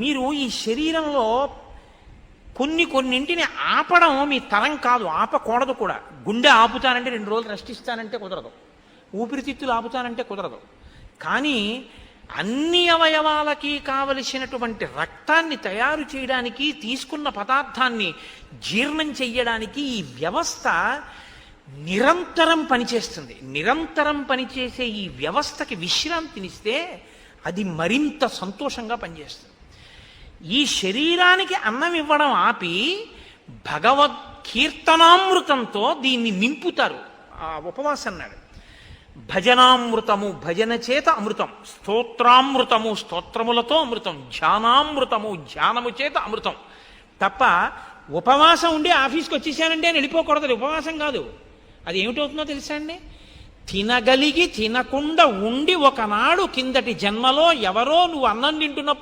మీరు ఈ శరీరంలో కొన్నింటిని ఆపడం మీ తరం కాదు, ఆపకూడదు కూడా. గుండె ఆపుతానంటే 2 రోజులు రెస్ట్ ఇస్తానంటే కుదరదు, ఊపిరితిత్తులు ఆపుతానంటే కుదరదు. కానీ అన్ని అవయవాలకి కావలసినటువంటి రక్తాన్ని తయారు చేయడానికి, తీసుకున్న పదార్థాన్ని జీర్ణం చెయ్యడానికి ఈ వ్యవస్థ నిరంతరం పనిచేస్తుంది. నిరంతరం పనిచేసే ఈ వ్యవస్థకి విశ్రాంతినిస్తే అది మరింత సంతోషంగా పనిచేస్తుంది. ఈ శరీరానికి అన్నం ఇవ్వడం ఆపి భగవద్ కీర్తనామృతంతో దీన్ని నింపుతారు. ఆ ఉపవాసం అన్నాడు. భజనామృతము భజన చేత అమృతం, స్తోత్రామృతము స్తోత్రములతో అమృతం, ధ్యానామృతము ధ్యానము చేత అమృతం. తప్ప ఉపవాసం ఉండి ఆఫీస్కి వచ్చేసానంటే అని వెళ్ళిపోకూడదు. అది ఉపవాసం కాదు. అది ఏమిటవుతుందో తెలుసా అండి? తినగలిగి తినకుండా ఉండి ఒకనాడు కిందటి జన్మలో ఎవరో నువ్వు అన్నం తింటున్న